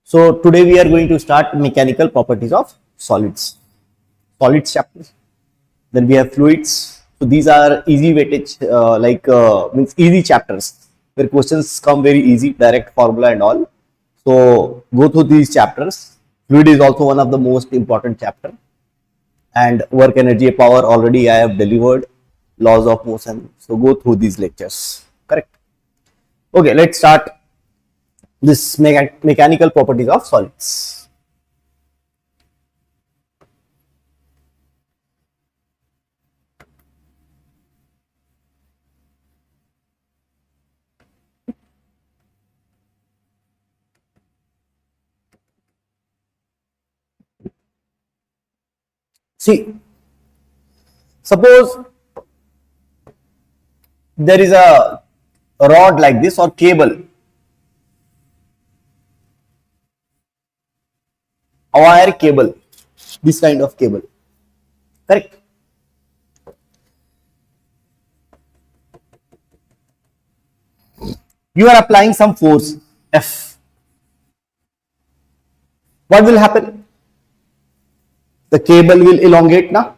So today we are going to start mechanical properties of solids chapter. Then we have fluids. So these are easy weightage, means easy chapters where questions come very easy, direct formula and all. So go through these chapters. Fluid is also one of the most important chapter. And work, energy, power already I have delivered. Laws of motion. So go through these lectures. Correct. Okay, let's start this mechanical properties of solids. See, suppose there is a rod like this or cable, a wire cable, this kind of cable, correct? You are applying some force F. What will happen? The cable will elongate now.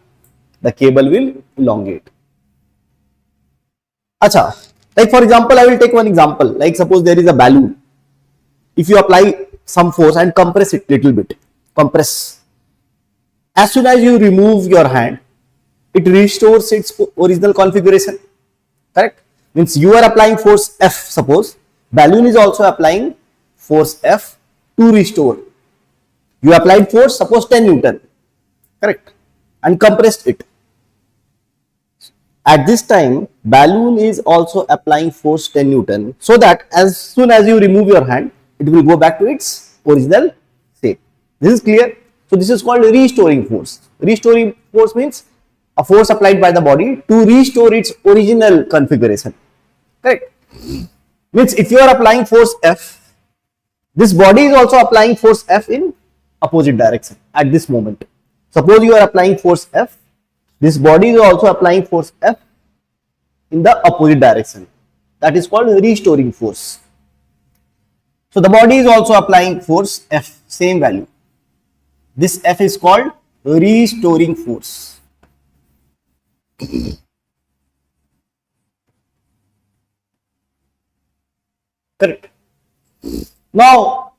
The cable will elongate. Acha, like for example, I will take one example. Like suppose there is a balloon. If you apply some force and compress it little bit, compress. As soon as you remove your hand, it restores its original configuration. Correct? Means you are applying force F. Suppose balloon is also applying force F to restore. You applied force, suppose 10 Newton. Correct? And compressed it. At this time, balloon is also applying force 10 Newton, so that as soon as you remove your hand, it will go back to its original state. This is clear. So this is called restoring force. Restoring force means a force applied by the body to restore its original configuration. Correct? Means if you are applying force F, this body is also applying force F in opposite direction at this moment. Suppose you are applying force F, this body is also applying force F in the opposite direction. That is called restoring force. So the body is also applying force F, same value. This F is called restoring force. Correct. Now,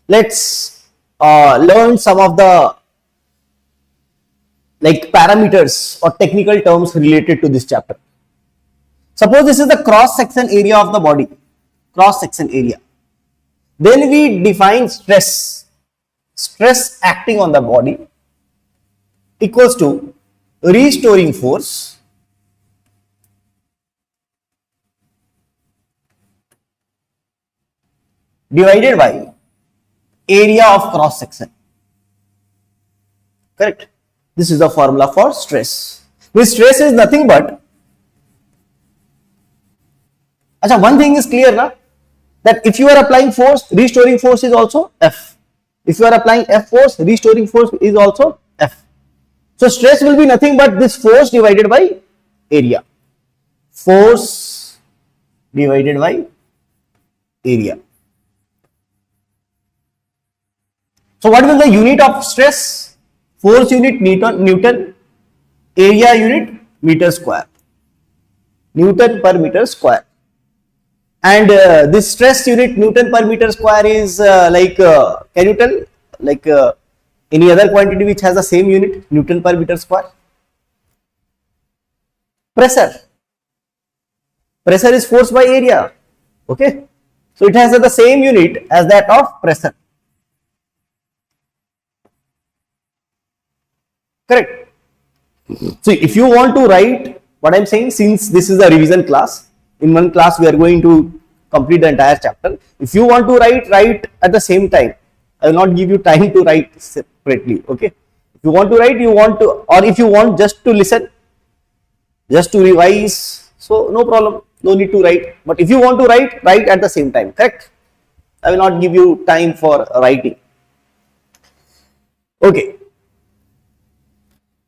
let's learn some of the parameters or technical terms related to this chapter. Suppose this is the cross section area of the body, cross section area. Then we define stress acting on the body equals to restoring force divided by area of cross section. Correct? This is the formula for stress. This stress is nothing but, one thing is clear na, that if you are applying force, restoring force is also F. If you are applying F force, restoring force is also F. So stress will be nothing but this force divided by area. Force divided by area. So what will the unit of stress? Force unit Newton, area unit meter square, Newton per meter square. And this stress unit Newton per meter square is can you tell any other quantity which has the same unit, Newton per meter square? Pressure. Pressure is force by area. Okay. So it has the same unit as that of pressure. Correct. So if you want to write what I am saying, since this is a revision class, in one class we are going to complete the entire chapter. If you want to write at the same time. I will not give you time to write separately. Okay. If you want to write, or if you want just to listen, just to revise, so no problem, no need to write. But if you want to write at the same time. Correct. I will not give you time for writing. Okay.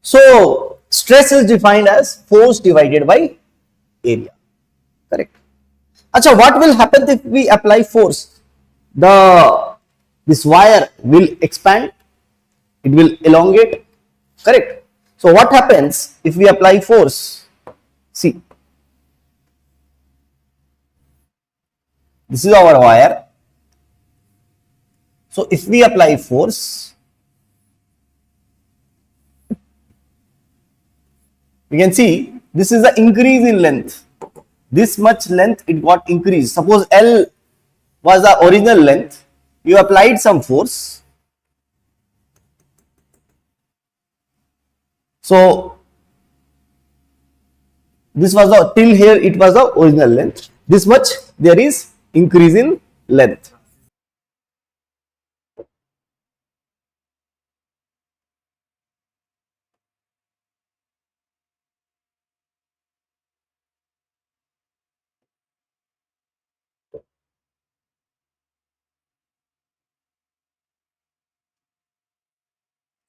So stress is defined as force divided by area. Correct. Acha, what will happen if we apply force? the this wire will expand, it will elongate, correct? So what happens if we apply force? See, this is our wire. So if we apply force, we can see this is the increase in length. This much length it got increased. Suppose L was the original length, you applied some force. So this was the, till here it was the original length. This much there is increase in length.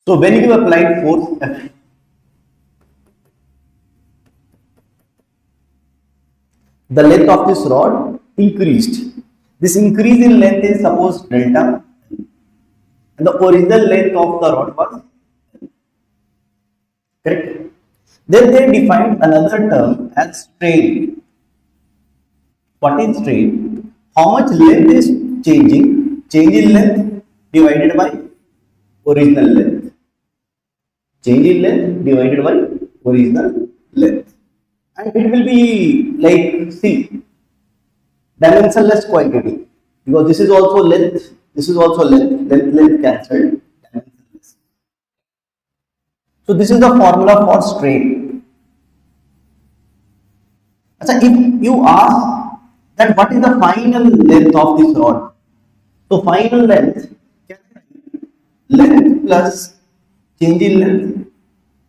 So when you applied force F, the length of this rod increased. This increase in length is suppose delta, and the original length of the rod was, correct. Then they defined another term as strain. What is strain? How much length is changing? Change in length divided by original length. Change in length divided by original length. And it will be like, see, dimensionless quantity, because this is also length, this is also length cancelled, dimensionless. So this is the formula for strain. So if you ask that what is the final length of this rod, so final length plus change in length,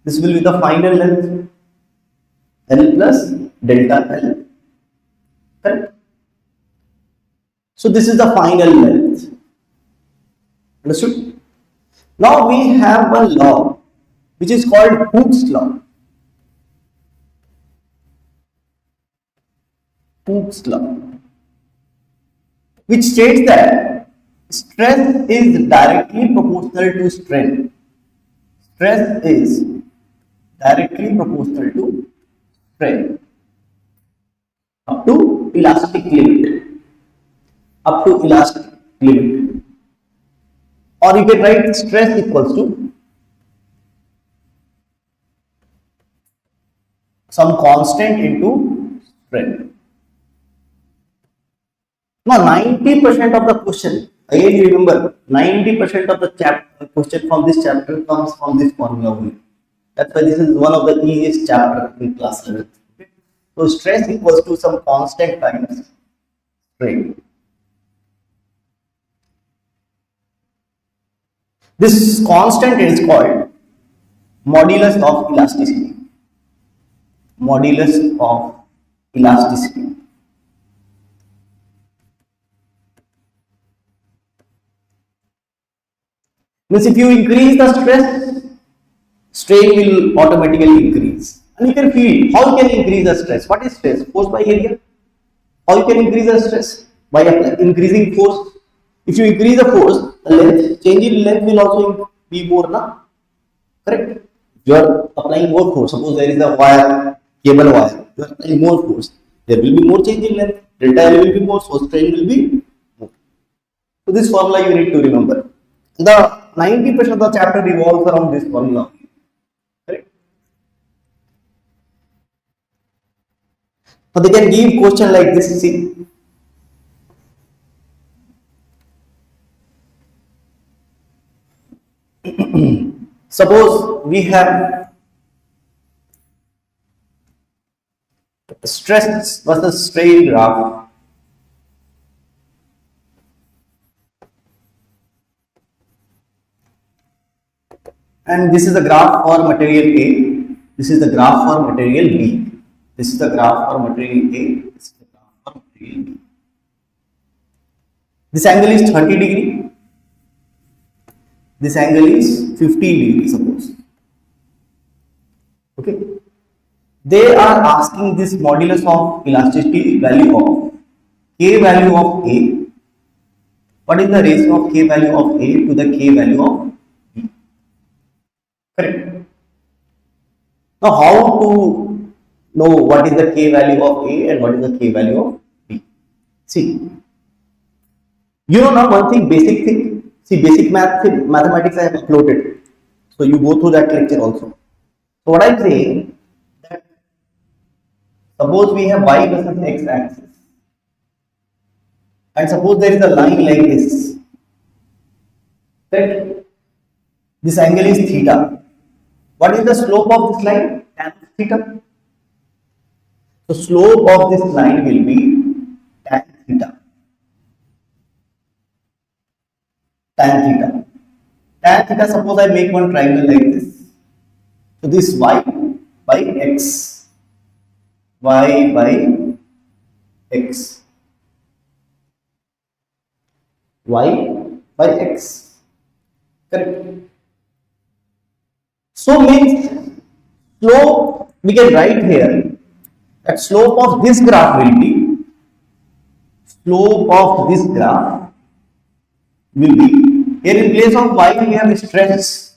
this will be the final length, L plus delta L, correct? So this is the final length, understood? Now we have one law which is called Hooke's law. Hooke's law, which states that stress is directly proportional to strain. Stress is directly proportional to strain up to elastic limit. Up to elastic limit. Or you can write stress equals to some constant into strain. Now 90% of the question, again you remember, 90% of the question from this chapter comes from this formula only. That's why this is one of the easiest chapter in class 11th. Okay? So stress equals to some constant times strain. This constant is called modulus of elasticity. Modulus of elasticity. Means if you increase the stress, strain will automatically increase. And you can feel how you can increase the stress. What is stress? Force by area. How you can increase the stress? By increasing force. If you increase the force, the length, change in length will also be more, na? Correct? You are applying more force. Suppose there is a wire, cable wire. You are applying more force. There will be more change in length. Delta L will be more, so strain will be more. So this formula you need to remember. The 90% of the chapter revolves around this formula. Correct? So they can give question like this. See. Suppose we have stress versus strain graph. And this is the graph for material A. This is the graph for material B. This is the graph for material A. This is the graph for material B. This angle is 30 degree. This angle is 15 degree, suppose. Okay. They are asking this modulus of elasticity value of K value of A What is the ratio of k value of A to the k value of B? Correct. Now, how to know what is the k value of A and what is the k value of B? See, you know now one thing, basic thing. See, basic mathematics I have uploaded. So you go through that lecture also. So what I'm saying, that suppose we have y versus x axis, and suppose there is a line like this, that this angle is theta. What is the slope of this line? Tan theta. The slope of this line will be tan theta. Tan theta. Tan theta, suppose I make one triangle like this. So this y by x. Y by x. Y by x. Correct. So means slope, we can write here that slope of this graph will be, slope of this graph will be, here in place of y we have stress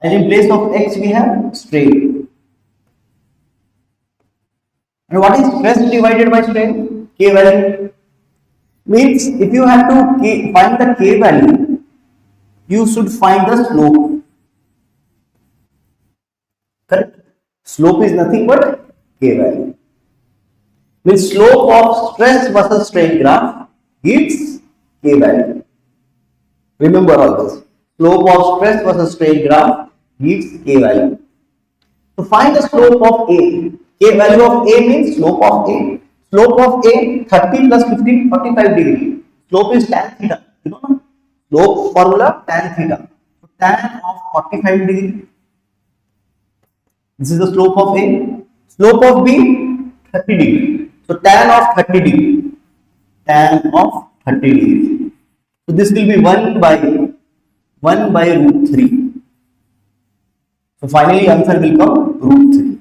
and in place of x we have strain. And what is stress divided by strain? K value. Means if you have to find the k value, you should find the slope. Correct? Slope is nothing but k value. Means slope of stress versus strain graph gives k value. Remember all this. Slope of stress versus strain graph gives k value. To find the slope of A, k value of A means slope of A. Slope of A 30 plus 15, 45 degree. Slope is tan theta. You know, slope formula tan theta. So tan of 45 degree. This is the slope of A. Slope of B 30 degree. So tan of 30 degree. Tan of 30 degree. So this will be 1 by root 3. So finally answer will come root 3.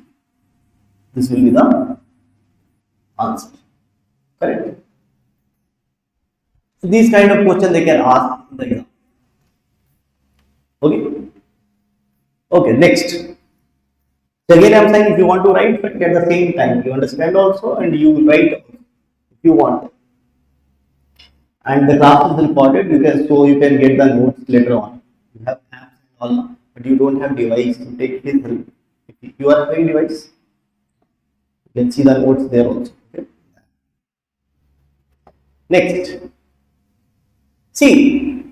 This will be the answer. Correct? So these kind of questions they can ask in the exam. Okay? Okay, next. So again I am saying if you want to write, but at the same time you understand also and you write if you want. And the class is recorded, you can get the notes later on. You have apps and all, but you don't have device to take his help. If you are having device, you can see the notes there also. Okay? Next, see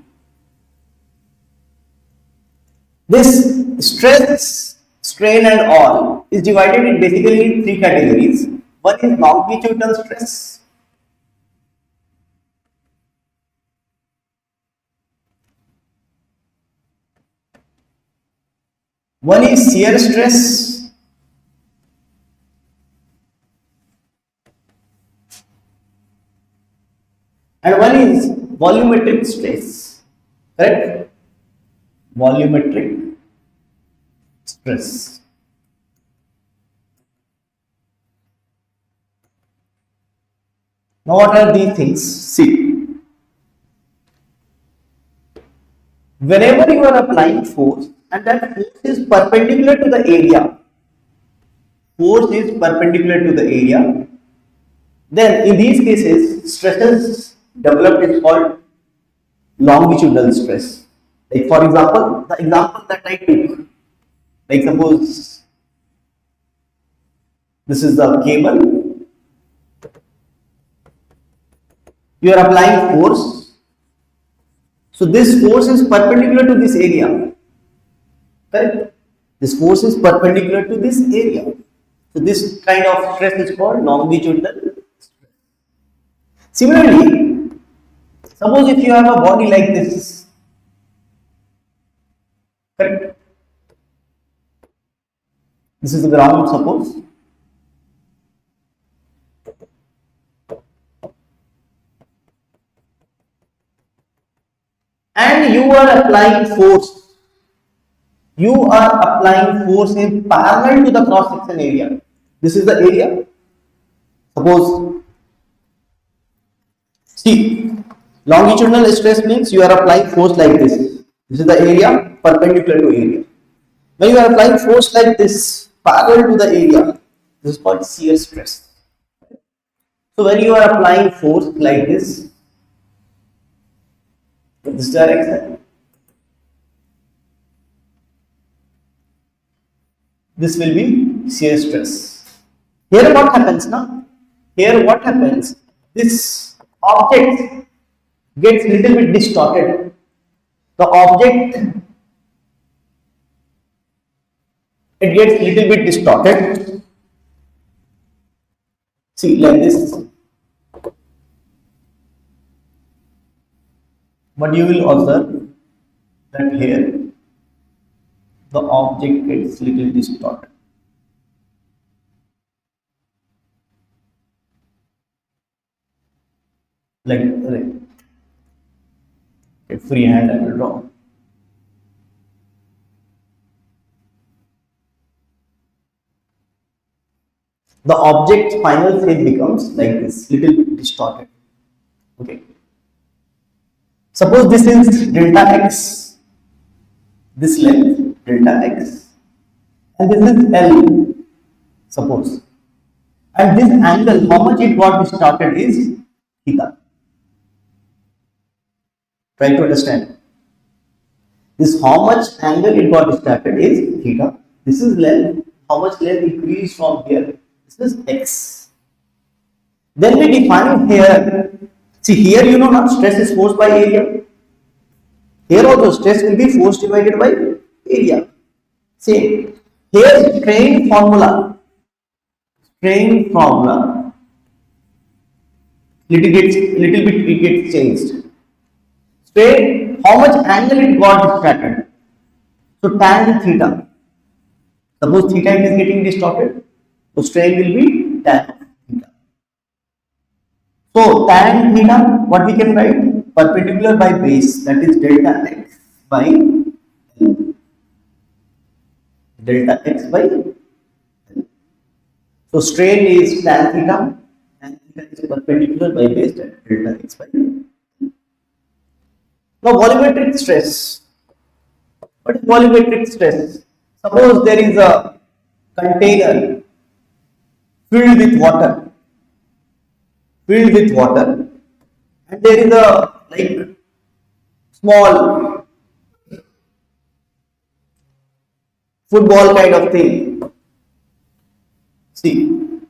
this stress, strain and all is divided in basically in 3 categories. One is longitudinal stress. One is shear stress. And one is volumetric stress. Correct? Volumetric stress. Now what are these things? See, whenever you are applying force and that force is perpendicular to the area, then in these cases stresses developed is called longitudinal stress. Like for example, the example that I took, like suppose this is the cable, you are applying force, so this force is perpendicular to this area, correct? This force is perpendicular to this area, so this kind of stress is called longitudinal stress. Similarly, suppose if you have a body like this, correct? This is the ground, suppose. And you are applying force. You are applying force in parallel to the cross section area. This is the area. Suppose, see, Longitudinal stress means you are applying force like this. This is the area perpendicular to area. When you are applying force like this parallel to the area, this is called shear stress. So when you are applying force like this in this direction, this will be shear stress. Here what happens now? Here what happens? This object gets little bit distorted. The object, it gets little bit distorted. See, like this. But you will observe that here the object gets little distorted. Like a free hand I will draw. The object's final shape becomes like this, little bit distorted. Okay. Suppose this is delta x, this length delta x, and this is L, suppose. And this angle, how much it got distorted is theta. Try to understand. This how much angle it got distorted is theta. This is length. How much length increased from here? This is x. Then we define here. See here, you know now stress is force by area. Here also stress will be force divided by area. Same. Here strain formula. Strain formula. Little bit it gets changed. Strain, how much angle it got distorted? So tan theta. Suppose theta is getting distorted, so strain will be tan theta. So tan theta, what we can write? Perpendicular by base, that is delta x by L. Delta x by L. So strain is tan theta, and theta is perpendicular by base, that is delta x by L. Now volumetric stress. What is volumetric stress? Suppose there is a container filled with water, and there is a like small football kind of thing. See,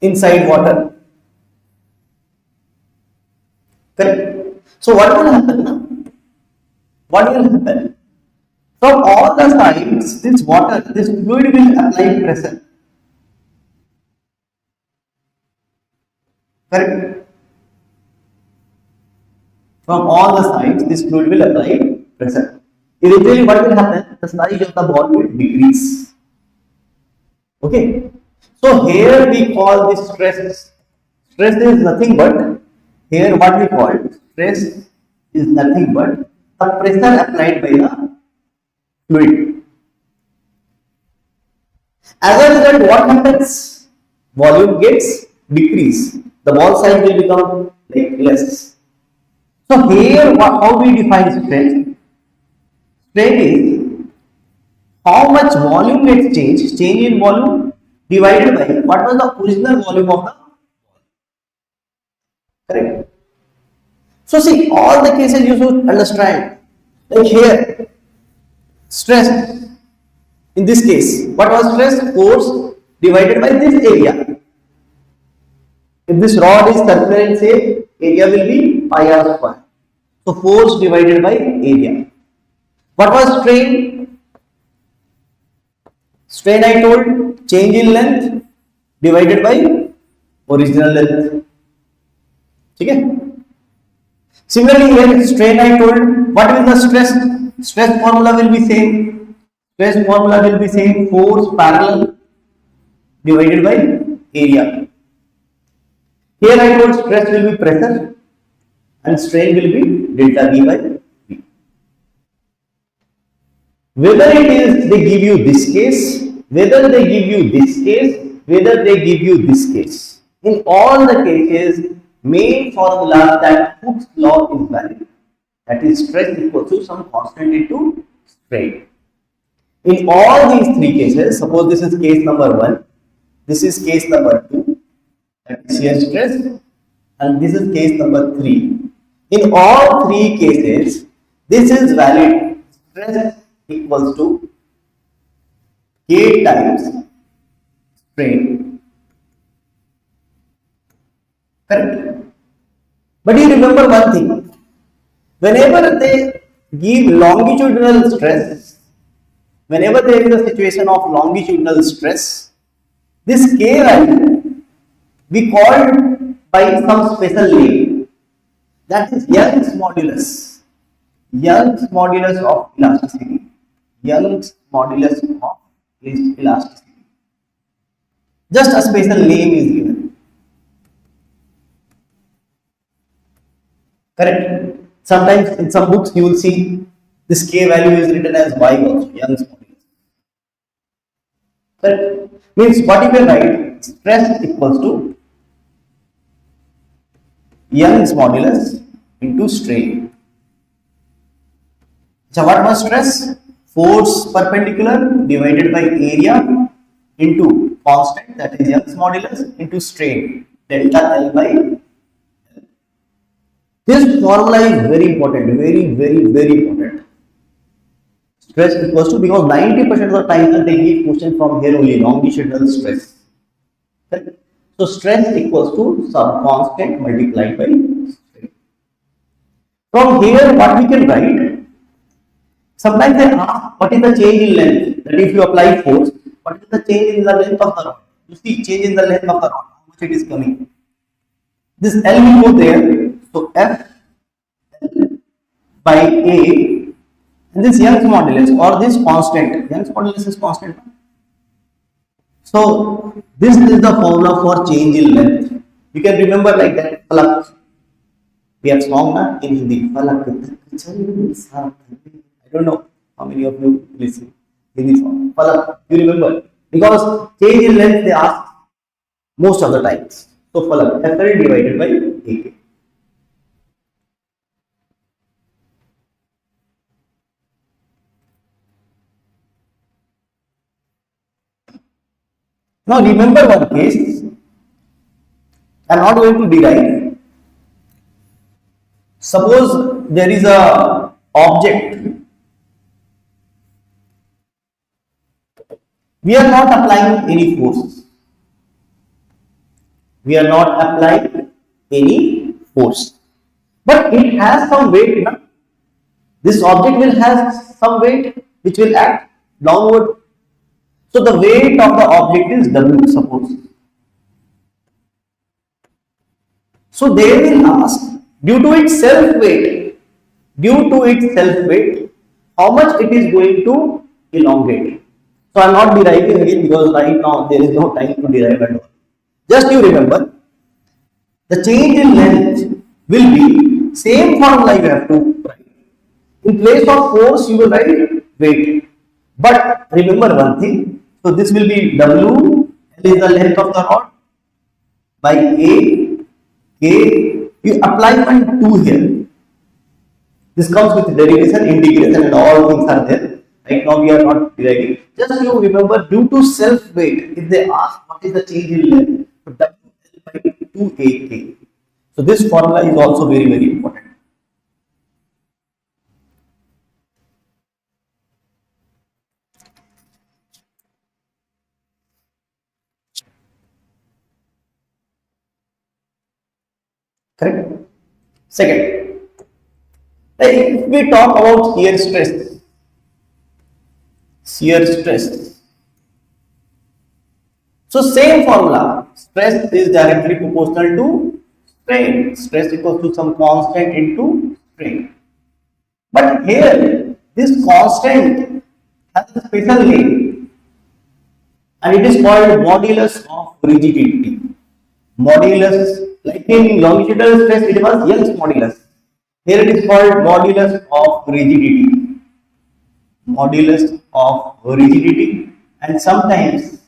inside water. Correct. So what will happen now? What will happen? From all the sides, this water, this fluid will apply pressure. Correct. From all the sides, this fluid will apply pressure. Eventually, what will happen? The size of the ball will decrease. Okay. So here we call this stress. Stress is nothing but, here what we call stress is nothing but the pressure applied by the fluid. As a result, what happens? Volume gets decreased. The ball size will become like less. So here, how we define strain? Strain is how much volume gets changed, change in volume divided by what was the original volume of the ball. Correct. So see, all the cases you should understand. Like here, stress. In this case, what was stress? Force divided by this area. If this rod is circular in shape, area will be pi r square. So force divided by area. What was strain? Strain I told, change in length divided by original length. Okay? Similarly here, strain I told, what is the stress? Stress formula will be same. Stress formula will be same, force parallel divided by area. Here I told stress will be pressure and strain will be delta V by V. Whether it is they give you this case, whether they give you this case, whether they give you this case, In all the cases, main formula that Hooke's law is valid. That is stress equals to some constant into strain. In all these three cases, suppose this is case number 1, this is case number 2, that is shear stress, and this is case number 3. In all three cases, this is valid. Stress equals to K times strain. Correct? But you remember one thing. Whenever they give longitudinal stress, whenever there is a situation of longitudinal stress, this K value we called by some special name, that is Young's modulus. Young's modulus of elasticity. Young's modulus of elasticity. Just a special name is given. Correct? Sometimes in some books you will see this K value is written as Y also, Young's modulus. Correct? Means what you can write, stress equals to Young's modulus into strain. So what was stress? Force perpendicular divided by area into constant, that is Young's modulus, into strain, delta L by L. This formula is very important, very important. Stress equals to, because 90% of the time they give question from here only, longitudinal stress. Okay? So stress equals to some constant multiplied by strain. From here what we can write, sometimes they ask what is the change in length, that if you apply force, what is the change in the length of the rod? You see change in the length of the rod, how much it is coming. This L will go there, so F by A, and this Young's modulus or this constant, Young's modulus is constant. So this is the formula for change in length. You can remember like that, falak. We have song na in Hindi, falak. I don't know how many of you listen Hindi song. Falak, you remember? Because change in length they ask most of the times. So falak, FL divided by AK. Now remember one case, I am not going to derive. Suppose there is a object, we are not applying any force. We are not applying any force. But it has some weight. Na? This object will have some weight which will act downward. So the weight of the object is W, suppose. So they will ask, due to its self weight, how much it is going to elongate. So I am not deriving again because right now there is no time to derive at all. Just you remember, the change in length will be same formula you have to write. In place of force you will write weight. But remember one thing, so this will be W, L is the length of the rod, by A, K, you apply one 2 here. This comes with derivation, integration and all things are there. Right now we are not deriving. Just you remember, due to self weight, if they ask what is the change in length, so W by 2AK. So this formula is also very important. Correct? Second, if we talk about shear stress. So same formula, stress is directly proportional to strain. Stress equals to some constant into strain. But here, this constant has a special name and it is called modulus of rigidity. Modulus, like in longitudinal stress, it was Young's modulus. Here it is called modulus of rigidity. Modulus of rigidity, and sometimes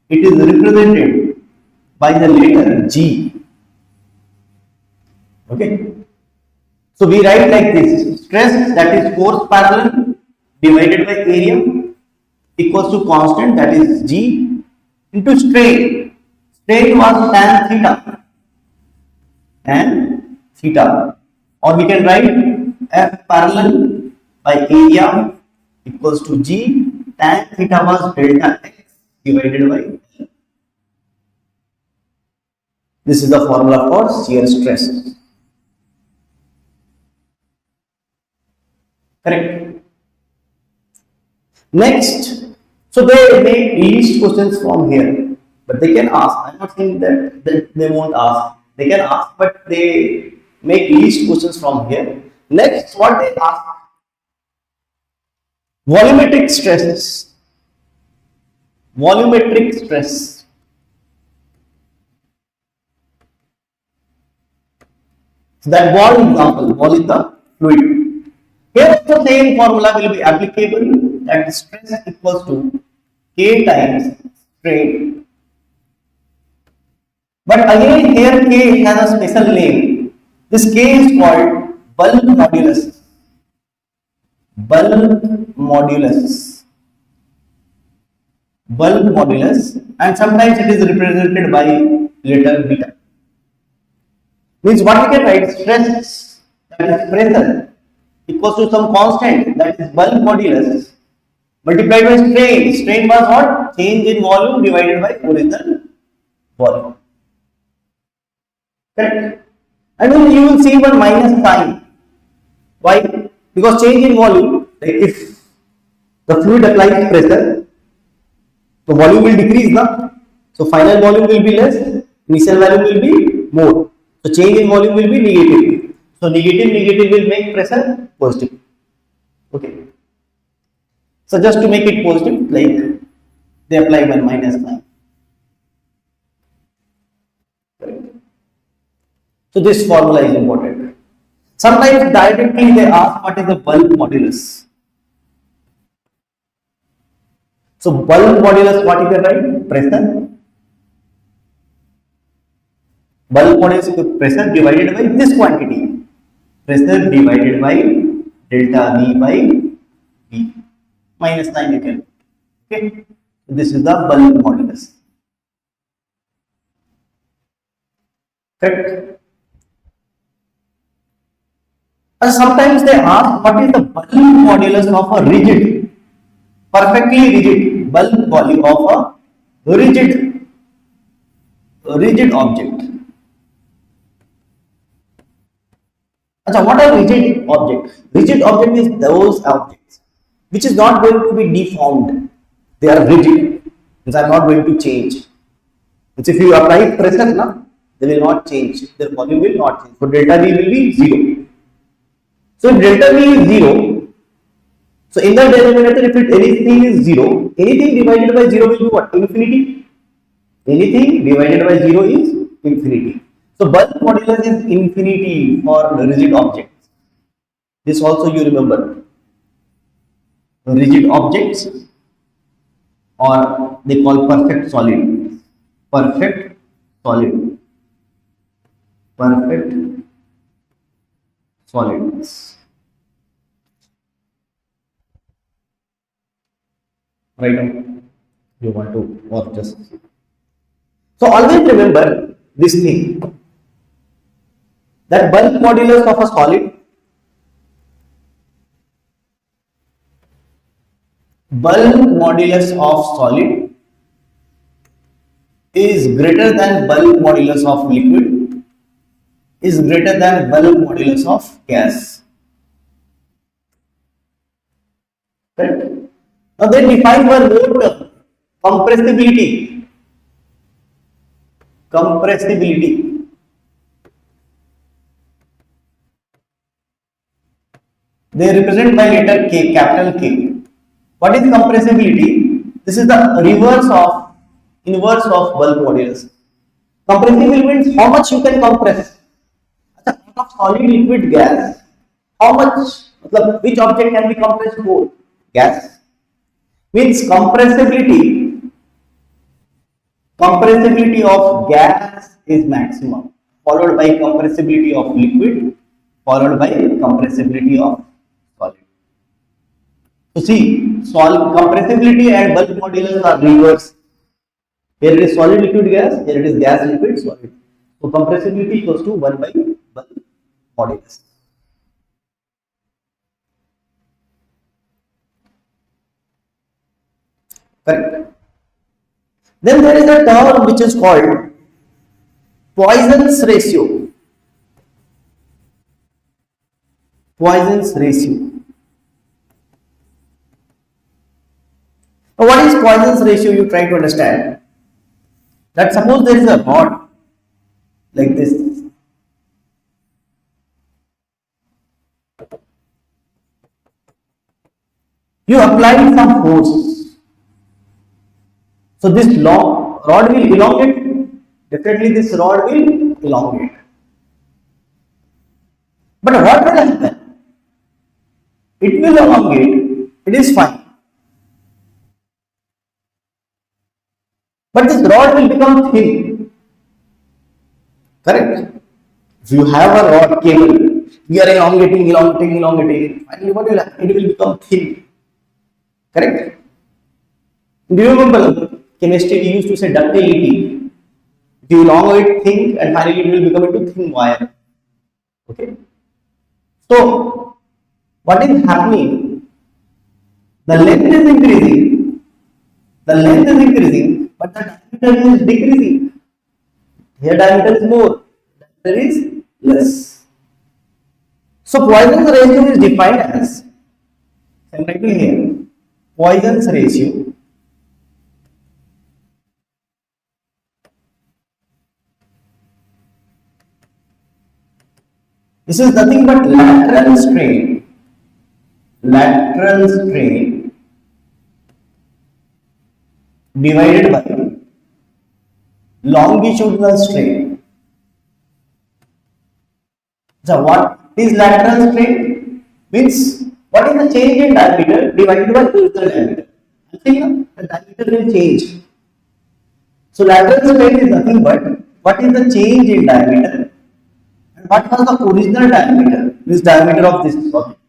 it is represented by the letter G. Okay. So we write like this: stress, that is force parallel, divided by area, equals to constant, that is G, into strain. Strain was tan theta, tan theta, or we can write F parallel by area equals to G, tan theta was delta x divided by L. This is the formula for shear stress. Correct. Next, so they make least questions from here, but they can ask. I'm not saying that they won't ask. They can ask, but they make least questions from here. Next, what they ask? Volumetric stresses. Volumetric stress. So that ball example, ball is the fluid. Here the same formula will be applicable, that stress equals to K times strain. But again here K has a special name. This K is called bulk modulus. Bulk modulus. Bulk modulus, and sometimes it is represented by letter beta. Means what we can write, stress, that is pressure, equals to some constant, that is bulk modulus, multiplied by strain. Strain was what? Change in volume divided by original volume. Correct. And then you will see one minus sign. Why? Because change in volume, like if the fluid applies pressure, the volume will decrease now. So final volume will be less, initial volume will be more. So change in volume will be negative. So negative will make pressure positive. Okay. So just to make it positive, like they apply one minus sign. So this formula is important. Sometimes directly they ask what is the bulk modulus. So bulk modulus, what you can write? Pressure. Bulk modulus is pressure divided by this quantity. Pressure divided by delta V by V. Minus 9 you can. Okay. This is the bulk modulus. Correct. And sometimes they ask what is the bulk modulus of a rigid, perfectly rigid, bulk volume of a rigid object. So what are rigid objects? Rigid object is those objects which is not going to be deformed. They are rigid, means are not going to change. Means if you apply pressure now, they will not change. Their volume will not change. So delta V will be 0. So if delta V is 0, so in the denominator, if anything is 0, anything divided by 0 will be what? Infinity. Anything divided by 0 is infinity. So bulk modulus is infinity for rigid objects. This also you remember. Rigid objects, or they call perfect solid. Perfect solid. Perfect solids. Right now, you want to work just. So always remember this thing, that bulk modulus of a solid, bulk modulus of solid is greater than bulk modulus of liquid, is greater than bulk modulus of gas. Right? Now they define one more term, compressibility. Compressibility. They represent by letter K, capital K. What is compressibility? This is the inverse of bulk modulus. Compressibility means how much you can compress. Out of solid, liquid, gas, how much, which object can be compressed more? Gas. Means compressibility Compressibility of gas is maximum, followed by compressibility of liquid, followed by compressibility of solid. So see, compressibility and bulk modulus are reversed. Here it is solid liquid gas, here it is gas liquid solid. So compressibility equals to 1 by bulk modulus. Correct. Then there is a term which is called Poisson's ratio. Poisson's ratio. Now, what is Poisson's ratio? You try to understand. That suppose there is a rod like this. You apply some force. So this rod will elongate. Definitely this rod will elongate. But what will happen? It will elongate. It is fine. But this rod will become thin. Correct? If you have a rod cable, we are elongating. Finally, what will happen? It will become thin. Correct? Do you remember chemistry? We used to say ductility. If you elongate thin, and finally it will become into thin wire. Okay. So, what is happening? The length is increasing. But the diameter is decreasing. Here diameter is more, diameter is less. So Poisson's ratio is defined as, I am writing here, Poisson's ratio this is nothing but lateral strain divided by longitudinal strain. So what is lateral strain? Means what is the change in diameter divided by total diameter? I think the diameter will change. So lateral strain is nothing but what is the change in diameter and what was the original diameter, this diameter of this object.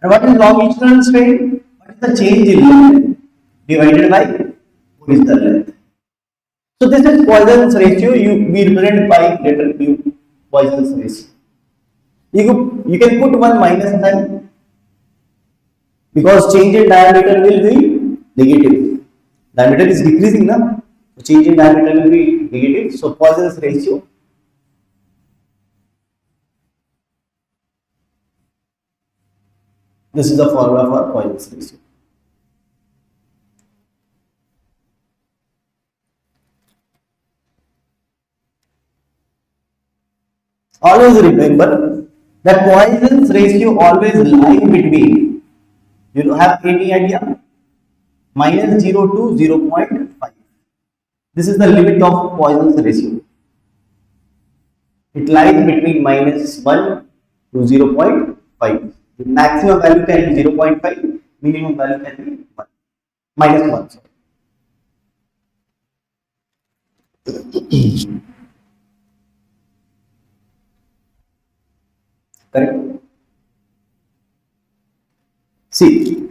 And what is longitudinal strain? What is the change in length divided by original length. So this is Poisson's ratio. We represent by letter Q, Poisson's ratio. You can put one minus sign because change in diameter will be negative. Diameter is decreasing now. So change in diameter will be negative. So Poisson's ratio this is the formula for Poisson's ratio. Always remember that Poisson's ratio always lies between, you have any idea, minus 0 to 0.5. This is the limit of Poisson's ratio. It lies between minus 1 to 0.5. The maximum value can be 0.5, minimum value can be 1. Minus 1. Sorry. Correct? See,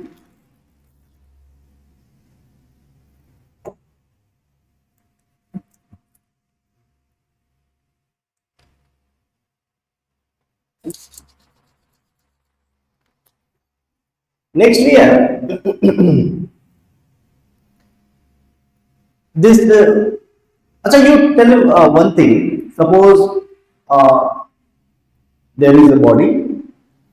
next we have this. You tell one thing. Suppose there is a body.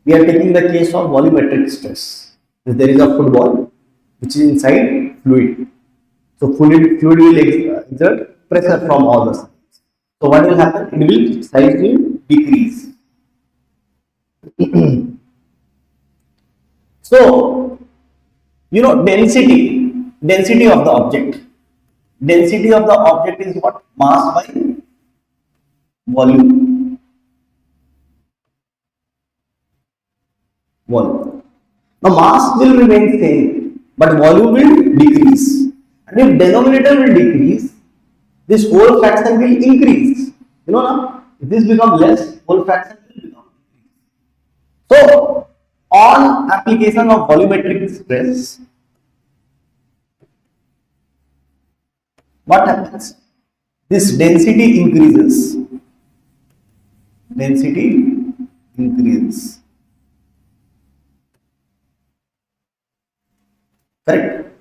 We are taking the case of volumetric stress. There is a football which is inside fluid. So fluid will exert pressure from all the sides. So what will happen? It will size will decrease. So density of the object. Density of the object is what? Mass by volume. Now mass will remain same, but volume will decrease. And if denominator will decrease, this whole fraction will increase. You know now, if this becomes less, whole fraction will become. So, on application of volumetric stress, what happens? This density increases. Density increases. Correct?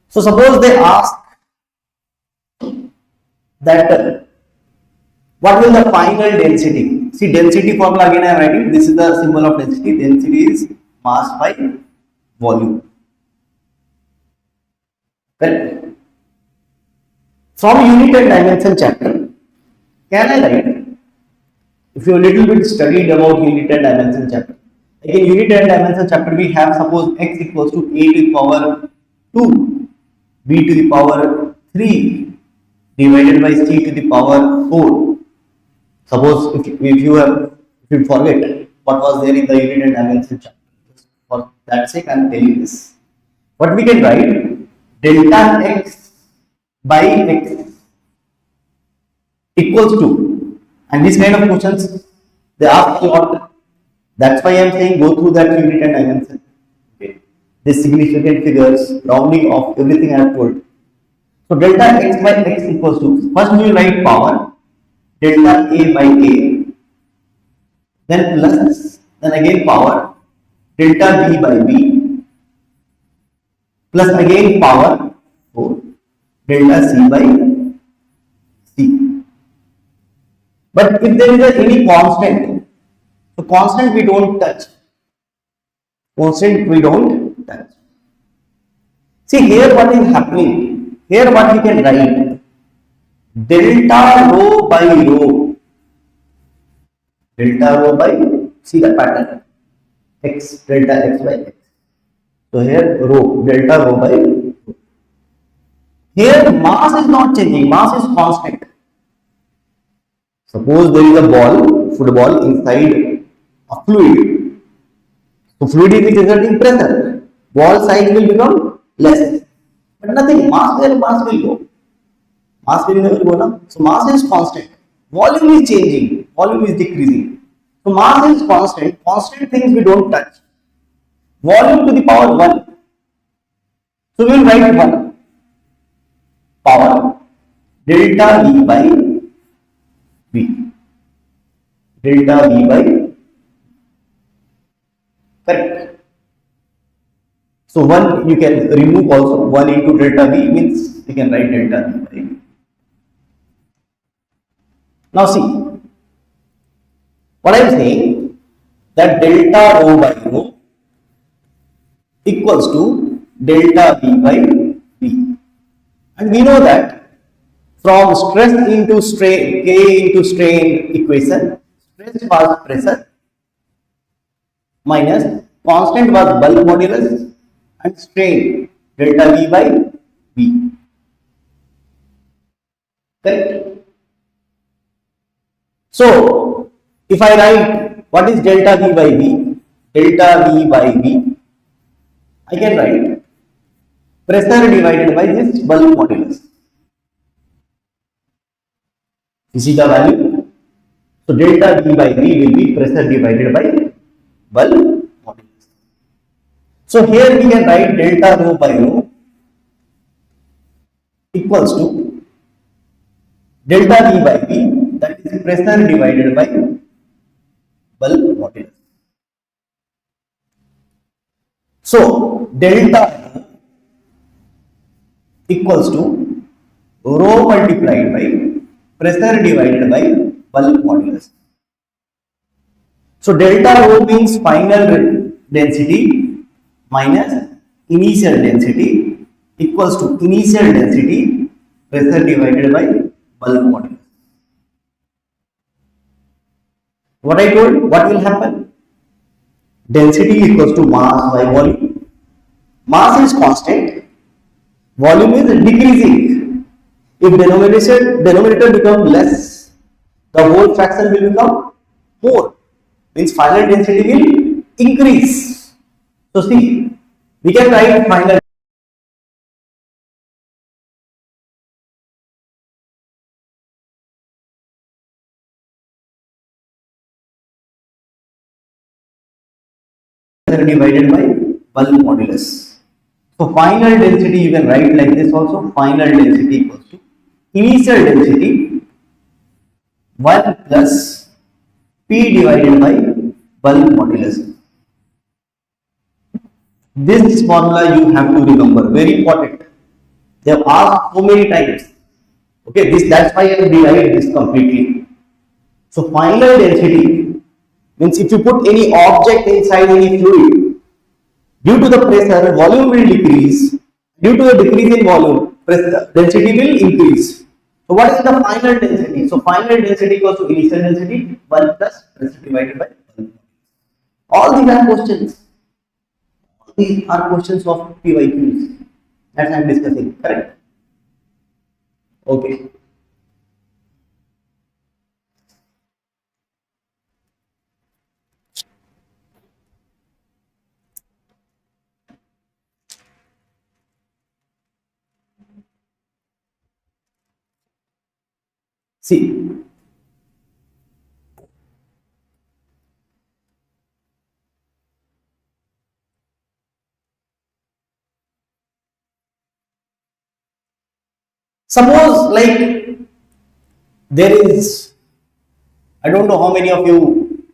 So, suppose they ask that what will the final density? See, density formula again I am writing. This is the symbol of density. Density is mass by volume. Correct? From unit and dimension chapter, can I write? If you a little bit studied about unit and dimension chapter, like in unit and dimension chapter, we have suppose x equals to a to the power 2, b to the power 3 divided by c to the power 4. Suppose if you forget what was there in the unit and dimension chapter, for that sake I am telling this. What we can write, delta x by x equals to, and this kind of questions they ask a lot. That's why I am saying go through that unit and dimension. Okay. These significant figures, rounding off everything I have told. So delta x by x equals to, first we write power delta a by a, then plus, then again power delta b by b, plus again power 4 delta c by c. But if there is any constant, so constant we don't touch. Constant we don't touch. See here what is happening. Here what we can write, delta rho by rho. Delta rho by, see the pattern, x, delta x by x. So here rho, delta rho by rho. Here mass is not changing, mass is constant. Suppose there is a ball, football inside a fluid. So fluid is exerting pressure. Ball size will become less. But nothing, mass where mass will go. Mass will never go now. So mass is constant. Volume is changing. Volume is decreasing. So mass is constant. Constant things we don't touch. Volume to the power 1. So we will write 1. Power delta V by V. Delta V by, correct. So 1 you can remove also, 1 into delta V means you can write delta V by V. Now see, what I am saying, that delta rho by rho equals to delta V by V. And we know that from stress into strain, K into strain equation, stress was pressure minus constant was bulk modulus and strain delta V by V. Correct? So, if I write what is delta V by V, delta V by V, I can write pressure divided by this bulk modulus. This is the value. So delta V by V will be pressure divided by bulk modulus. So here we can write delta rho by rho equals to delta V by V, that is pressure divided by bulk modulus. So delta rho equals to rho multiplied by pressure divided by bulk modulus. So delta rho means final density minus initial density equals to initial density pressure divided by bulk modulus. What I told, what will happen? Density equals to mass by volume. Mass is constant, volume is decreasing. If denominator becomes less, the whole fraction will become more. Means final density will increase. So see, we can write final divided by bulk modulus. So final density you can write like this also. Final density equals to initial density 1 plus P divided by bulk modulus. This formula you have to remember, very important. They have asked so many times. Okay, that's why I have derived this completely. So final density means if you put any object inside any fluid, due to the pressure, volume will decrease. Due to the decrease in volume, pressure density will increase. So what is the final density? So final density equals to initial density 1 plus pressure divided by volume. All these are questions. These are questions of PYQs that I am discussing, correct? Okay. See, suppose like there is, I don't know how many of you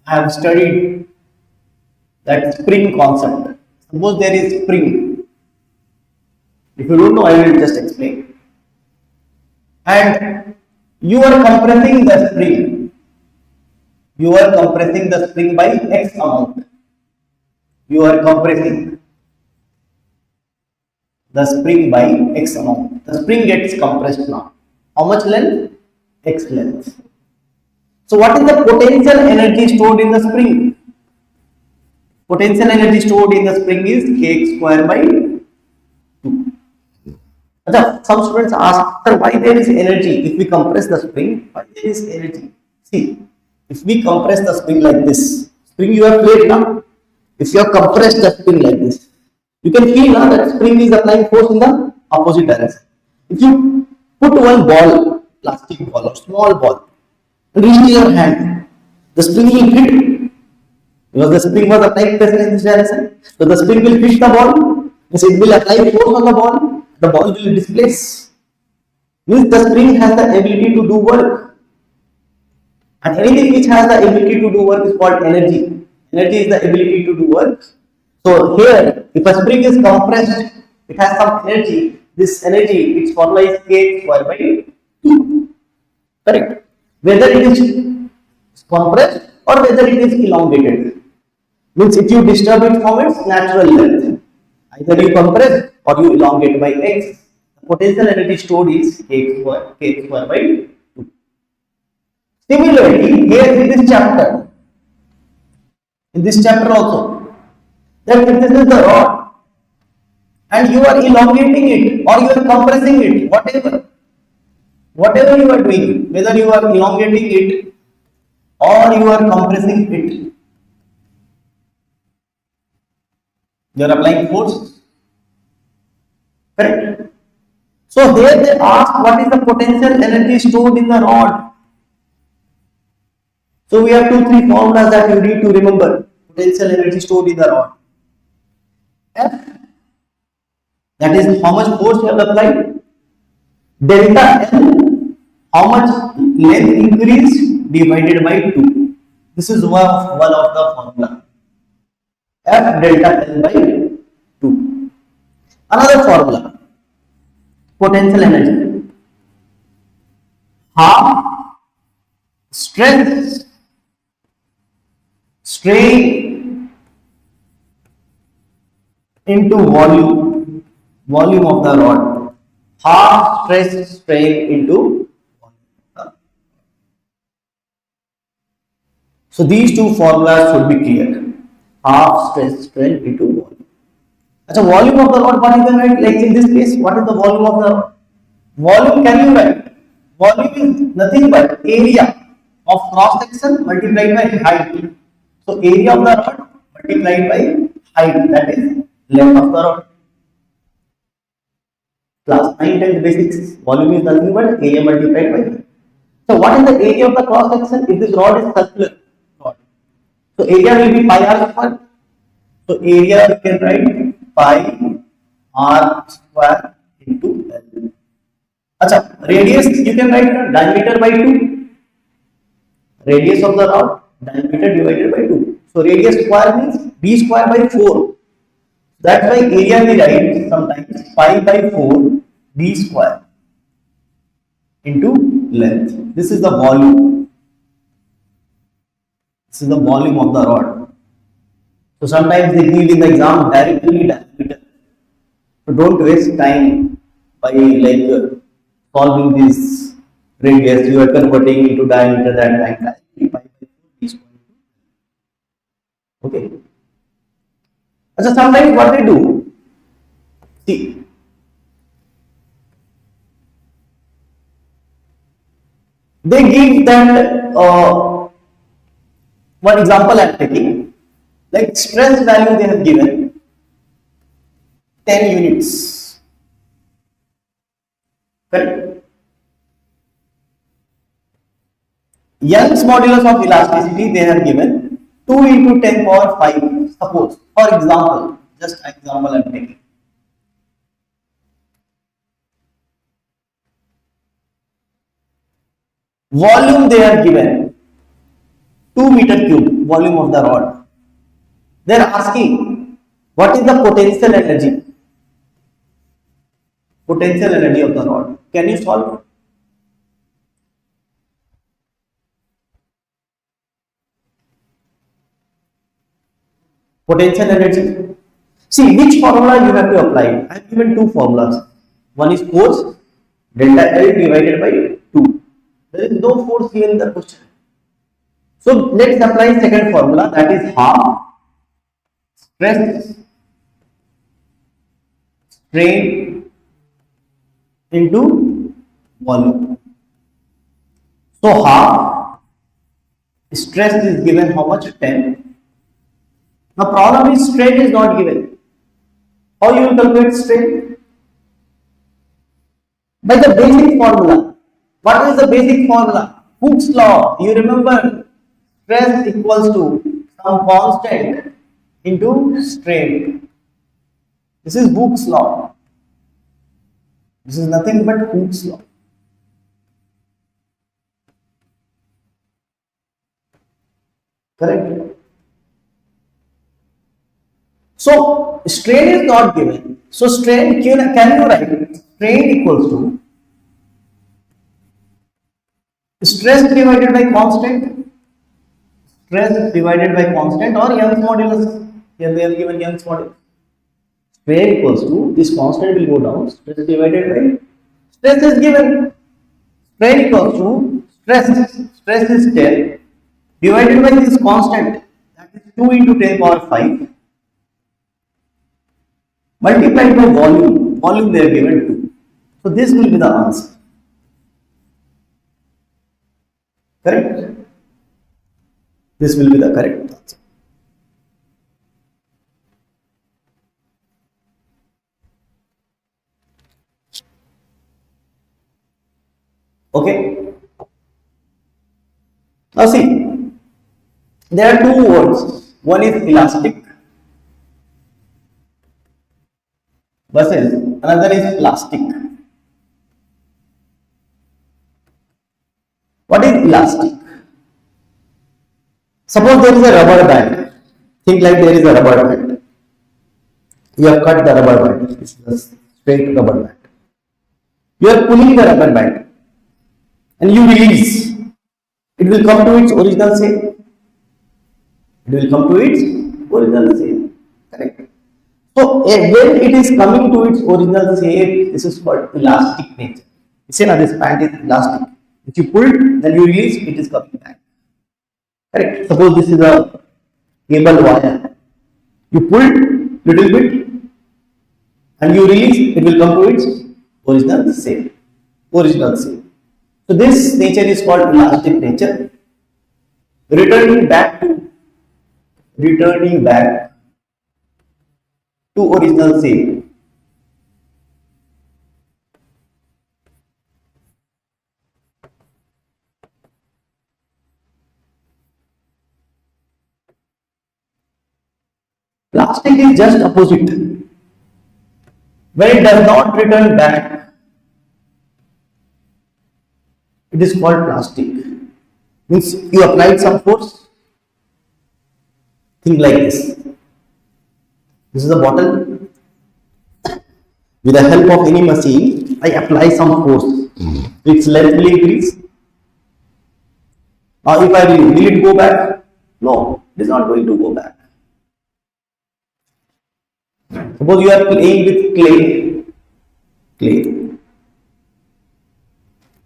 have studied that spring concept. Suppose there is spring. If you don't know, I will just explain. And you are compressing the spring. You are compressing the spring by X amount. You are compressing the spring by X amount. The spring gets compressed now. How much length? X length. So what is the potential energy stored in the spring? Potential energy stored in the spring is kx square by 2. Some students ask, sir, why there is energy if we compress the spring? Why there is energy? See, if we compress the spring like this, spring you have played now. If you have compressed the spring like this, you can feel now that spring is applying force in the opposite direction. If you put one ball, plastic ball or small ball, and reach in your hand, the spring will hit because the spring was applying pressure in this direction. So the spring will hit the ball, means it will apply force on the ball will displace. Means the spring has the ability to do work. And anything which has the ability to do work is called energy. Energy is the ability to do work. So here, if a spring is compressed, it has some energy. This energy, its formula is k square by 2. Correct? Whether it is compressed or whether it is elongated. Means if you disturb it from its natural length, either you compress or you elongate by x, the potential energy stored is k square by 2. Similarly, here in this chapter also, that if this is the rod and you are elongating it or you are compressing it, whatever you are doing, whether you are elongating it or you are compressing it, you are applying force. Correct? So here they ask what is the potential energy stored in the rod. So we have 2-3 formulas that you need to remember. Potential energy stored in the rod. F, that is how much force you have applied. Delta L, how much length increased divided by 2. This is one of the formula. F delta L by 2. Another formula. Potential energy. Half strength strain into volume of the rod. Half stress strain into volume. So these two formulas should be clear. Half stress strain into volume. So volume of the rod, what you can write? Like in this case, what is the volume of the rod? Volume can you write? Volume is nothing but area of cross section multiplied by height. So area of the rod multiplied by height, that is length of the rod. Class 9 10th basics, volume is nothing but area multiplied by height. So what is the area of the cross section? If this rod is circular rod, so area will be pi r square. So area we can write pi r square into L. Acha, radius you can write diameter by 2. Radius of the rod, diameter divided by 2. So radius square means b square by 4. That's why area we write sometimes pi by 4 d square into length. This is the volume. This is the volume of the rod. So sometimes they give in the exam directly diameter. So don't waste time by solving this radius. You are converting into diameter that time. Directly pi by 4 d square. Okay. So sometimes what they do, see, they give that one example I am taking, like stress value they have given 10 units. Correct? Young's modulus of elasticity they have given 2 into 10 power 5. Suppose, for example, just example I am taking. Volume they are given 2 meter cube, volume of the rod. They are asking what is the potential energy? Potential energy of the rod. Can you solve it? Potential energy. See which formula you have to apply. I have given two formulas. One is force, delta L divided by 2. There is no force here in the question. So let's apply second formula, that is half stress strain into volume. So half stress is given how much? 10. Now problem is strain is not given. How you will calculate strain? By the basic formula. What is the basic formula? Hooke's law. You remember, stress equals to some constant into strain. This is Hooke's law. This is nothing but Hooke's law. Correct? So strain is not given. So strain, can you write strain equals to stress divided by constant? Stress divided by constant or Young's modulus. Here they have given Young's modulus. Strain equals to, this constant will go down, stress divided by, stress is given. Strain equals to stress is 10 divided by this constant, that is 2 into 10 power 5 multiplied by volume they are given 2. So this will be the answer. Correct? This will be the correct answer. Okay. Now see, there are two words. One is elastic versus another is plastic. What is elastic? Suppose there is a rubber band. Think like there is a rubber band. You have cut the rubber band. This is a straight rubber band. You are pulling the rubber band and you release. It will come to its original shape. It will come to its original shape. Correct? So when it is coming to its original shape, this is called elastic nature. You see now this band is elastic. If you pull, then you release, it is coming back. Correct? Suppose this is a cable wire. You pull little bit and you release, it will come to its original shape. Original shape. So this nature is called elastic nature. Returning back to original shape. Plastic is just opposite. When it does not return back, it is called plastic. Means you applied some force. Think like this. This is a bottle. With the help of any machine, I apply some force. Its length will increase. Now if I will it go back? No, it is not going to go back. Suppose you are playing with clay.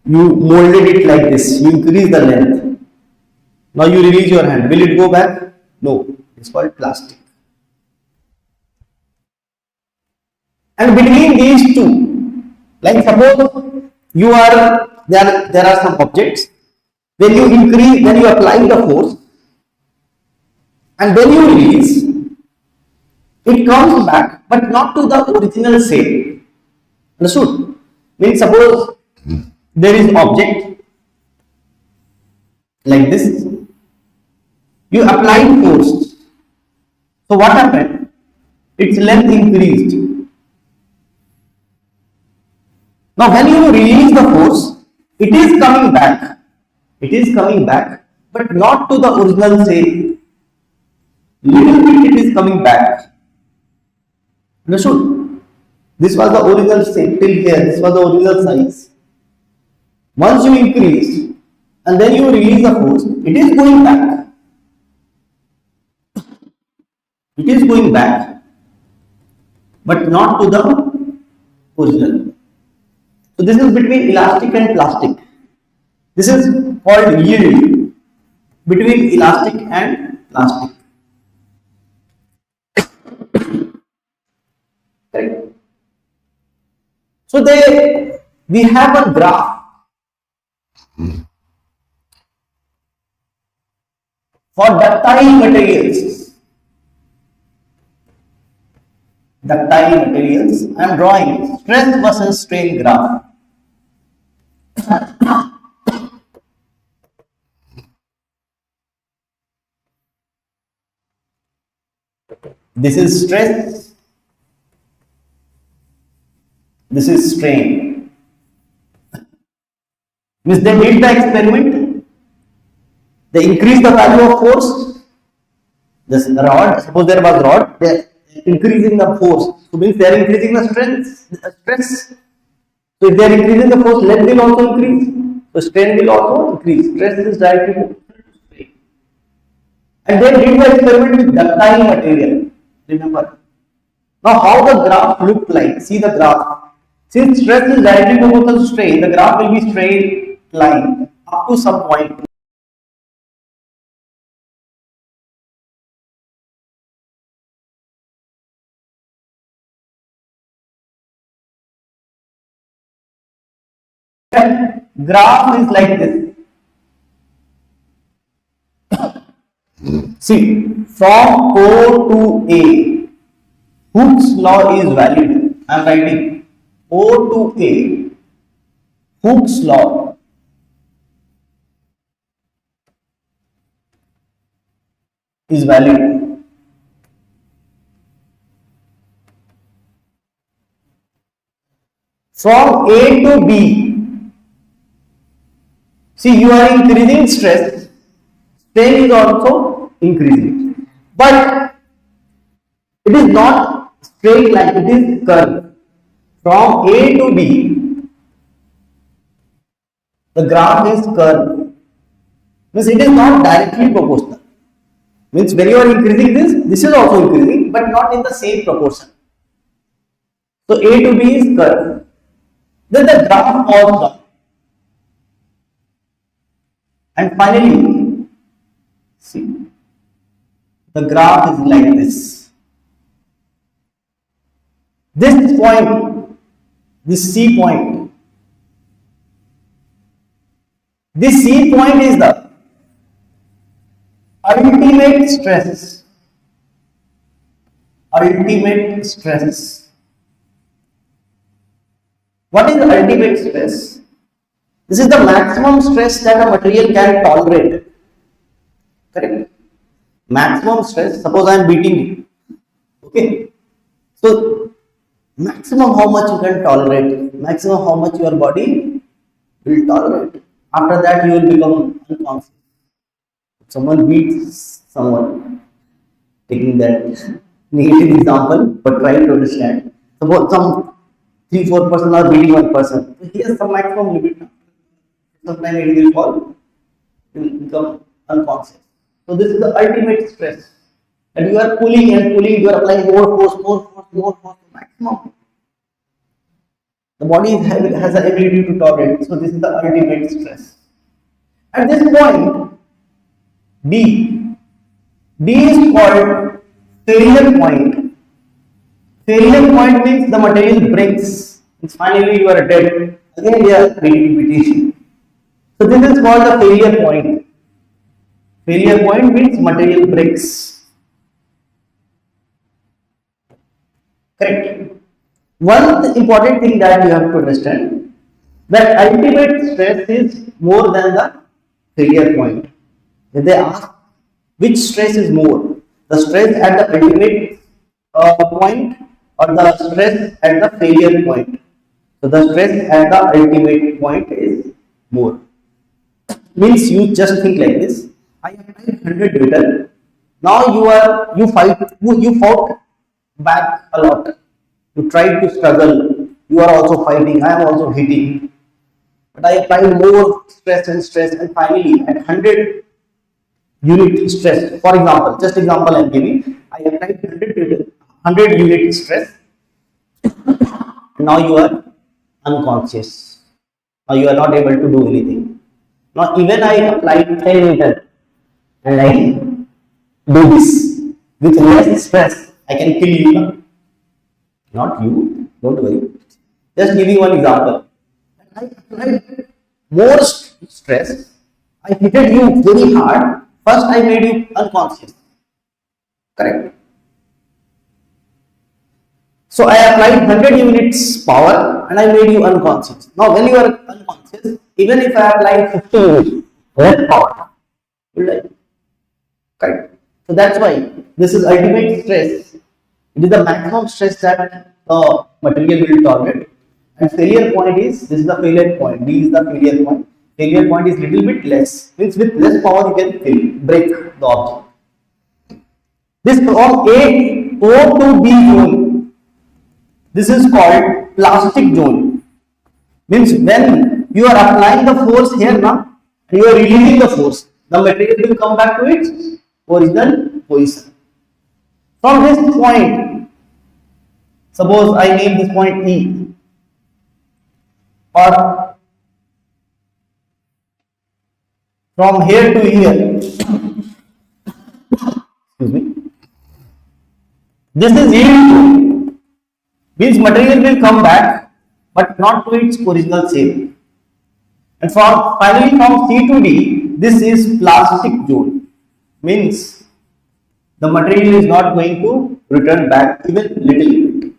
You molded it like this, you increase the length. Now you release your hand. Will it go back? No, it's called plastic. And between these two, like suppose you are there are some objects. When you increase, when you apply the force, and then you release, it comes back, but not to the original shape. Understood? Means suppose there is object like this. You applied force. So what happened? Its length increased. Now when you release the force, it is coming back. It is coming back, but not to the original shape. Little bit it is coming back. Understood? This was the original shape till here. This was the original size. Once you increase and then you release the force, it is going back. It is going back, but not to the original. So this is between elastic and plastic. This is called yield between elastic and plastic. Correct? So we have a graph for ductile materials. Ductile materials. I am drawing stress versus strain graph. This is stress, this is strain. Means they did the experiment, they increased the value of force. This rod, suppose there was rod, they are increasing the force. So means they are increasing the stress. So if they are increasing the force, length will also increase. So strain will also increase. Stress is directly proportional to strain. And they did the experiment with ductile material. Remember. Now how the graph looked like? See the graph. Since stress is directly proportional to strain, the graph will be straight line up to some point. Graph is like this. See, from O to A, Hooke's law is valid. I am writing O to A, Hooke's law is valid. From A to B, see, you are increasing stress, strain is also increasing, but it is not straight line, it is curve. From A to B, the graph is curve. Means it is not directly proportional. Means when you are increasing this is also increasing, but not in the same proportion. So A to B is curve. Then the graph falls down. And finally, see, the graph is like this. This point, this C point, this C point is the ultimate stress. Ultimate stress. What is the ultimate stress? This is the maximum stress that a material can tolerate. Correct? Maximum stress, suppose I am beating you Okay. So maximum how much you can tolerate, maximum how much your body will tolerate. After that, you will become unconscious. Someone beats someone, taking that negative example, but try to understand. Suppose some 3-4 person are beating one person. So here's some maximum limit. Sometimes it will fall, it will become unconscious. So this is the ultimate stress. And you are pulling and pulling, you are applying more force, maximum. The body has the ability to tolerate. So this is the ultimate stress. At this point, B. B is called failure point. Failure point means the material breaks. It's finally you are dead. Again, we are repetition. So this is called the failure point. Failure point means material breaks. Correct. One important thing that you have to understand, that ultimate stress is more than the failure point. If they ask which stress is more, the stress at the ultimate point or the stress at the failure point. So the stress at the ultimate point is more. Means you just think like this. I have 100 meter. Now you fought back a lot. You tried to struggle. You are also fighting. I am also hitting. But I applied more stress, and finally at 100 unit stress. For example, just example I am giving. I applied 100 unit stress. Now you are unconscious. Now you are not able to do anything. Now even I applied 10 meter and I do this with less stress, I can kill you. No? Not you, don't worry. Just giving one example. I applied more stress. I hit you very hard. First, I made you unconscious. Correct. So I applied 100 units power and I made you unconscious. Now, when you are unconscious, even if I apply 50 units less power, you will die. Correct. So that's why this is ultimate stress. It is the maximum stress that the material will tolerate. And failure point is, this is the failure point. B is the failure point. Failure point is little bit less. Means with less power you can break the object. This from O to B zone. This is called plastic zone. Means when you are applying the force here now, you are releasing the force. The material will come back to its original position. From this point, suppose I name this point E, or from here to here, excuse me, this is yield, means material will come back but not to its original shape. And finally from C to D, this is plastic zone, means the material is not going to return back even little bit.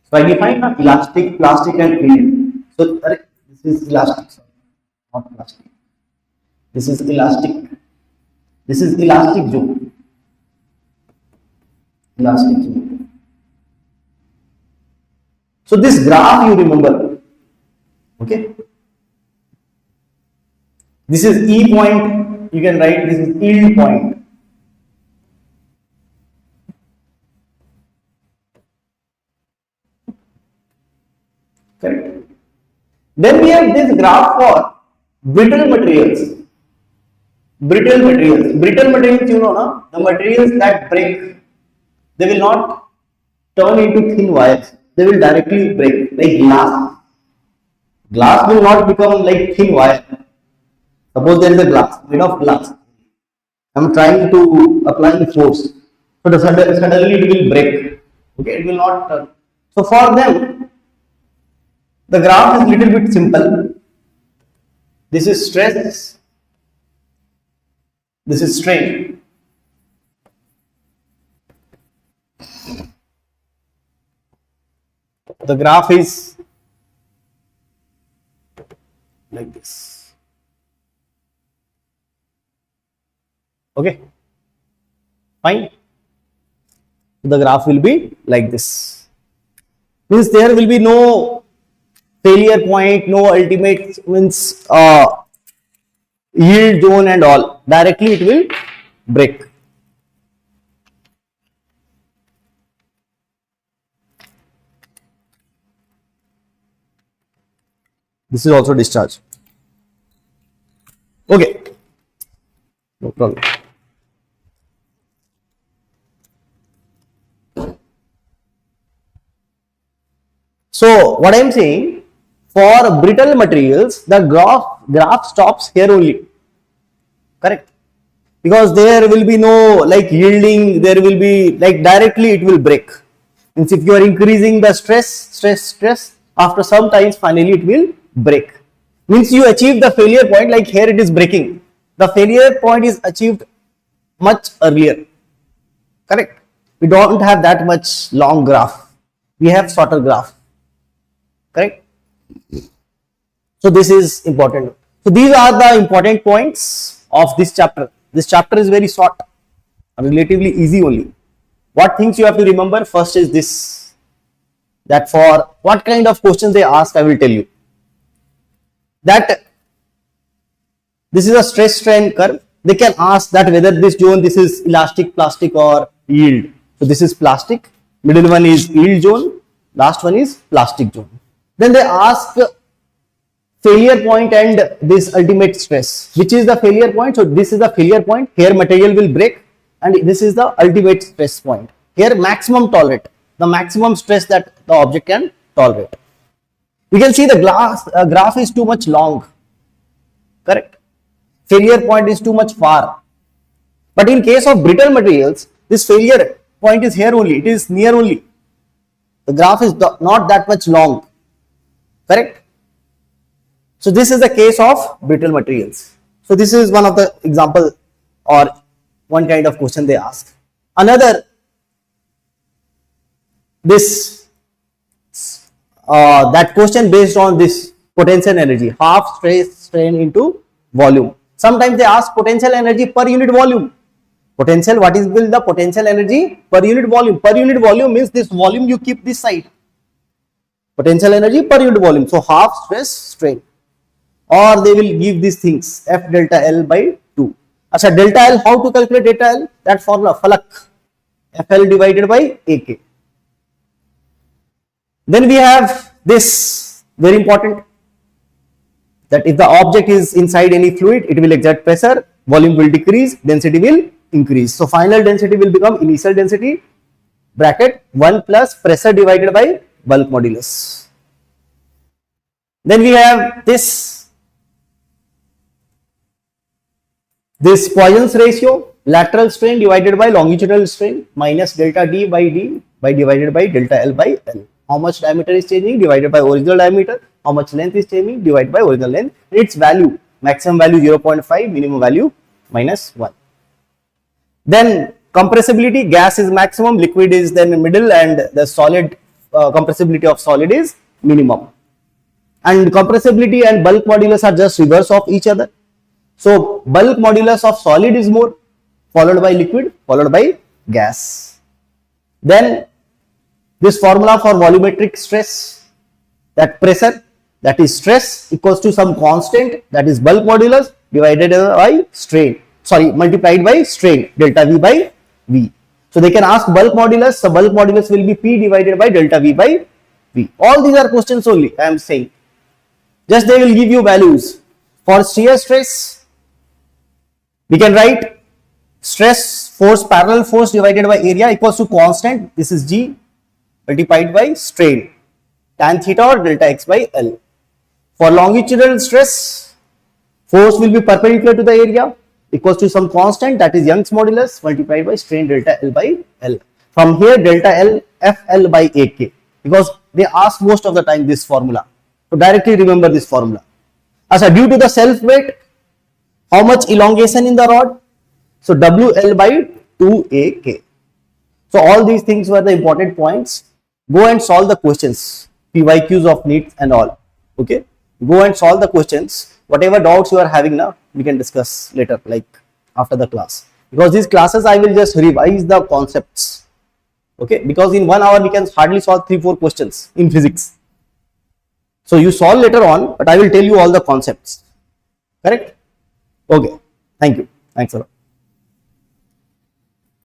So I define elastic, plastic and yield. So this is elastic, sorry, not plastic. This is elastic. This is elastic zone. Elastic zone. So this graph you remember. Okay. This is E point. You can write this is yield point. Correct. Then we have this graph for brittle materials. Brittle materials. Brittle materials, you know, na? The materials that break, they will not turn into thin wires. They will directly break, like glass. Glass will not become like thin wire. Suppose there is a glass, made of glass. I am trying to apply the force. So suddenly it will break. Okay, it will not turn. So for them, the graph is little bit simple. This is stress. This is strain. The graph is like this. Okay, fine. The graph will be like this. Means there will be no failure point, no ultimate means yield zone and all. Directly it will break. This is also discharge. Okay, no problem. So what I am saying, for brittle materials, the graph stops here only. Correct? Because there will be no like yielding, there will be like directly it will break. Means if you are increasing the stress, after some times finally it will break. Means you achieve the failure point, like here it is breaking. The failure point is achieved much earlier. Correct? We don't have that much long graph. We have shorter graph. Correct? So this is important. So these are the important points of this chapter. This chapter is very short, relatively easy only. What things you have to remember? First is this, that for what kind of questions they ask, I will tell you. That this is a stress strain curve. They can ask that whether this zone, this is elastic, plastic or yield. So this is plastic, middle one is yield zone, last one is plastic zone. Then they ask failure point and this ultimate stress. Which is the failure point? So this is the failure point. Here material will break, and this is the ultimate stress point. Here maximum tolerate, the maximum stress that the object can tolerate. We can see the graph is too much long. Correct? Failure point is too much far. But in case of brittle materials, this failure point is here only. It is near only. The graph is not that much long. Correct? So this is the case of brittle materials. So this is one of the example or one kind of question they ask. Another, this that question based on this potential energy, half stress strain into volume. Sometimes they ask potential energy per unit volume. Potential, what is will the potential energy per unit volume? Per unit volume means this volume you keep this side. Potential energy per unit volume. So half stress strain. Or they will give these things, F delta L by 2. Achha, delta L, how to calculate delta L? That formula, Falak, FL divided by AK. Then we have this, very important, that if the object is inside any fluid, it will exert pressure, volume will decrease, density will increase. So final density will become initial density, bracket 1 plus pressure divided by bulk modulus. Then we have this Poisson's ratio, lateral strain divided by longitudinal strain minus delta D by divided by delta L by L. How much diameter is changing divided by original diameter, how much length is changing divided by original length, its value, maximum value 0.5, minimum value minus 1. Then compressibility, gas is maximum, liquid is then middle, and the solid compressibility of solid is minimum. And compressibility and bulk modulus are just reverse of each other. So bulk modulus of solid is more, followed by liquid, followed by gas. Then this formula for volumetric stress, that pressure, that is stress, equals to some constant, that is bulk modulus divided by strain, multiplied by strain, delta V by V. So they can ask bulk modulus, so bulk modulus will be P divided by delta V by V. All these are questions only, I am saying. Just they will give you values. For shear stress, we can write stress force, parallel force divided by area equals to constant, this is G, multiplied by strain, tan theta or delta x by L. For longitudinal stress, force will be perpendicular to the area equals to some constant, that is Young's modulus, multiplied by strain delta L by L. From here delta L FL by AK, because they ask most of the time this formula. So directly remember this formula. As due to the self weight, how much elongation in the rod? So WL by 2AK. So all these things were the important points. Go and solve the questions, PYQs of NEET and all. Okay, go and solve the questions. Whatever doubts you are having now, we can discuss later, like after the class. Because these classes I will just revise the concepts. Okay, because in 1 hour we can hardly solve 3-4 questions in physics. So you solve later on, but I will tell you all the concepts. Correct? Okay. Thank you. Thanks a lot.